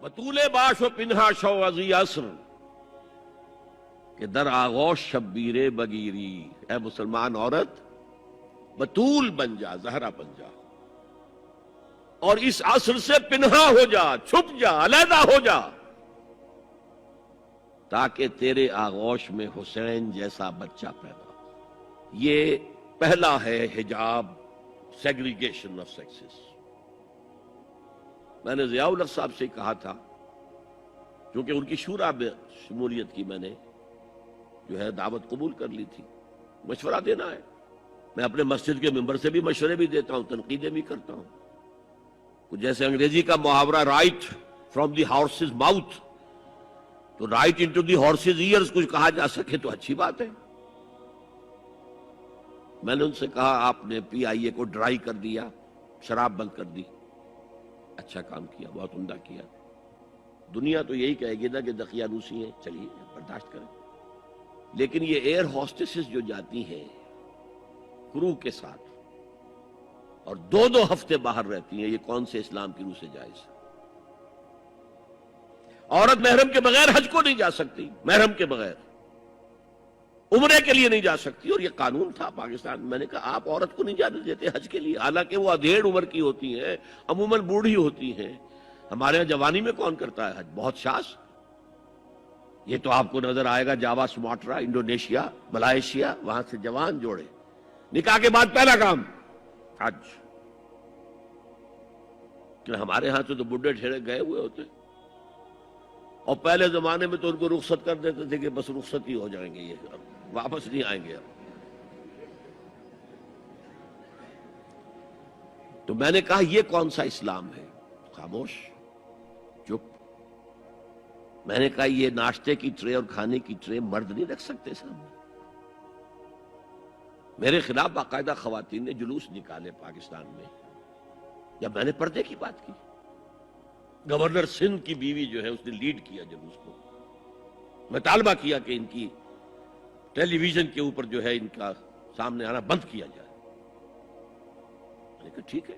بطول باش و پنہا شو ازی عصر کہ در آغوش شبیر بگیری، اے مسلمان عورت بطول بن جا، زہرا بن جا، اور اس عصر سے پنہا ہو جا، چھپ جا، علیحدہ ہو جا، تاکہ تیرے آغوش میں حسین جیسا بچہ پیدا ہو۔ یہ پہلا ہے حجاب، سیگریگیشن آف سیکسز۔ میں نے ضیاء الحق صاحب سے کہا تھا، کیونکہ ان کی شورا میں شمولیت کی میں نے جو ہے دعوت قبول کر لی تھی، مشورہ دینا ہے۔ میں اپنے مسجد کے ممبر سے بھی مشورے بھی دیتا ہوں، تنقیدیں بھی کرتا ہوں۔ جیسے انگریزی کا محاورہ right from the horses mouth, تو right into the horses ears کچھ کہا جا سکے تو اچھی بات ہے۔ میں نے ان سے کہا آپ نے پی آئی اے کو ڈرائی کر دیا، شراب بند کر دی، اچھا کام کیا، بہت عمدہ کیا۔ دنیا تو یہی کہے گی نا کہ دقیانوسی ہیں، چلیے برداشت کریں، لیکن یہ ایئر ہوسٹسز جو جاتی ہیں کرو کے ساتھ اور دو دو ہفتے باہر رہتی ہیں، یہ کون سے اسلام کی روح سے جائز ہے؟ عورت محرم کے بغیر حج کو نہیں جا سکتی، محرم کے بغیر عمرے کے لیے نہیں جا سکتی، اور یہ قانون تھا پاکستان۔ میں نے کہا آپ عورت کو نہیں جانے دیتے حج کے لیے، حالانکہ وہ ادھیڑ عمر کی ہوتی ہیں، عموماً بوڑھی ہوتی ہیں۔ ہمارے یہاں جوانی میں کون کرتا ہے حج؟ بہت شاذ۔ یہ تو آپ کو نظر آئے گا جاوا، سماٹرا، انڈونیشیا، ملائیشیا، وہاں سے جوان جوڑے نکاح کے بعد پہلا کام حج۔ کہ ہمارے ہاں تو بڈھے ٹھیرے گئے ہوئے ہوتے، اور پہلے زمانے میں تو ان کو رخصت کر دیتے تھے کہ بس رخصت ہی ہو جائیں گے، یہ واپس نہیں آئیں گے اب۔ تو میں نے کہا یہ کون سا اسلام ہے؟ خاموش، چپ۔ میں نے کہا یہ ناشتے کی ٹرے اور کھانے کی ٹرے مرد نہیں رکھ سکتے سامنے۔ میرے خلاف باقاعدہ خواتین نے جلوس نکالے پاکستان میں جب میں نے پردے کی بات کی۔ گورنر سندھ کی بیوی جو ہے اس نے لیڈ کیا جلوس کو۔ میں طالبہ کیا کہ ان کی ٹیلی ویژن کے اوپر جو ہے ان کا سامنے آنا بند کیا جائے۔ میں نے کہا ٹھیک ہے۔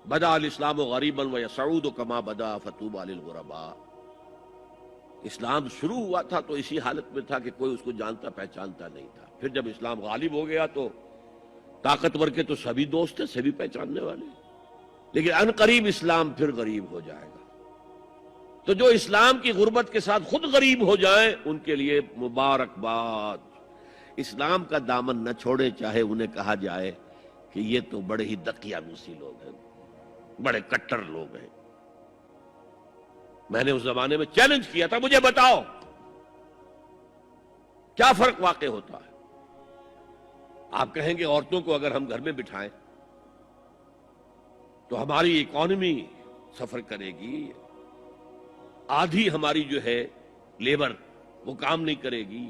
بدا الاسلام غریبا ویسعود کما بدا فطوبی للغرباء۔ اسلام شروع ہوا تھا تو اسی حالت میں تھا کہ کوئی اس کو جانتا پہچانتا نہیں تھا، پھر جب اسلام غالب ہو گیا تو طاقتور کے تو سبھی دوست ہیں، سبھی پہچاننے والے، لیکن ان قریب اسلام پھر غریب ہو جائے گا۔ تو جو اسلام کی غربت کے ساتھ خود غریب ہو جائیں ان کے لیے مبارکباد۔ اسلام کا دامن نہ چھوڑیں، چاہے انہیں کہا جائے کہ یہ تو بڑے ہی دقیانوسی لوگ ہیں، بڑے کٹر لوگ ہیں۔ میں نے اس زمانے میں چیلنج کیا تھا، مجھے بتاؤ کیا فرق واقع ہوتا ہے؟ آپ کہیں گے عورتوں کو اگر ہم گھر میں بٹھائیں تو ہماری اکانومی سفر کرے گی، آدھی ہماری جو ہے لیبر وہ کام نہیں کرے گی۔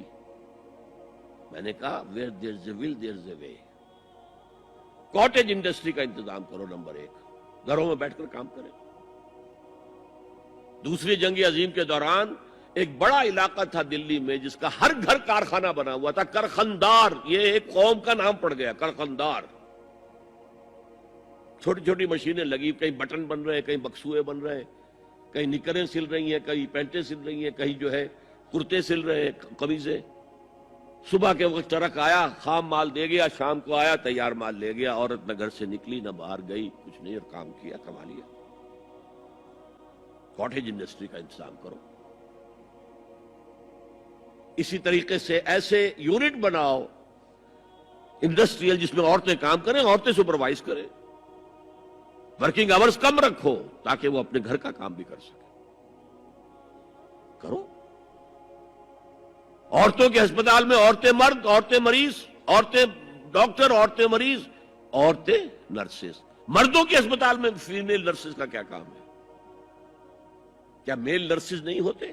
میں نے کہا where there's a will there's a way۔ Cottage industry کا انتظام کرو، نمبر 1، گھروں میں بیٹھ کر کام کریں۔ دوسری جنگ عظیم کے دوران ایک بڑا علاقہ تھا دلی میں جس کا ہر گھر کارخانہ بنا ہوا تھا، کرخندار، یہ ایک قوم کا نام پڑ گیا، کرخندار۔ چھوٹی چھوٹی مشینیں لگی، کہیں بٹن بن رہے ہیں، کہیں بکسوئے بن رہے ہیں، کہیں نکریں سل رہی ہیں، کہیں پینٹیں سل رہی ہیں، کہیں جو ہے کرتے سل رہے ہیں، قمیضیں۔ صبح کے وقت ٹرک آیا، خام مال دے گیا، شام کو آیا، تیار مال لے گیا۔ عورت نہ گھر سے نکلی نہ باہر گئی، کچھ نہیں، اور کام کیا، کما لیا۔ کاٹیج انڈسٹری کا انتظام کرو۔ اسی طریقے سے ایسے یونٹ بناؤ انڈسٹریل جس میں عورتیں کام کریں، عورتیں سپروائز کریں، ورکنگ آورز کم رکھو تاکہ وہ اپنے گھر کا کام بھی کر سکیں۔ کرو۔ عورتوں کے ہسپتال میں عورتیں مرد، عورتیں مریض، عورتیں ڈاکٹر، عورتیں مریض، عورتیں نرسز۔ مردوں کے ہسپتال میں فیمیل نرسز کا کیا کام ہے؟ کیا میل نرسز نہیں ہوتے؟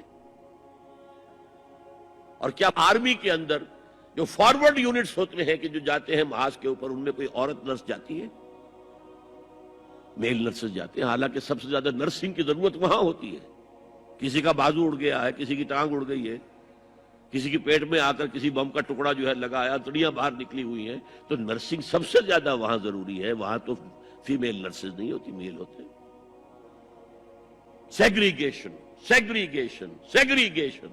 اور کیا آرمی کے اندر جو فارورڈ یونٹس ہوتے ہیں کہ جو جاتے ہیں محاذ کے اوپر، ان میں کوئی عورت نرس جاتی ہے؟ میل نرسز جاتے ہیں، حالانکہ سب سے زیادہ نرسنگ کی ضرورت وہاں ہوتی ہے۔ کسی کا بازو اڑ گیا ہے، کسی کی ٹانگ اڑ گئی ہے، کسی کی پیٹ میں آ کر کسی بم کا ٹکڑا جو ہے لگایا، تڑیاں باہر نکلی ہوئی ہیں، تو نرسنگ سب سے زیادہ وہاں ضروری ہے۔ وہاں تو فیمیل نرسز نہیں ہوتی، میل ہوتے ہیں۔ سیگریگیشن سیگریگیشن سیگریگیشن،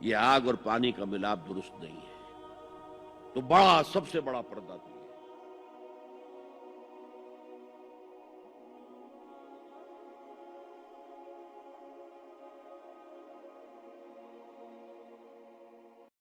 یہ آگ اور پانی کا ملاپ درست نہیں ہے۔ تو بڑا، سب سے بڑا پردہ تو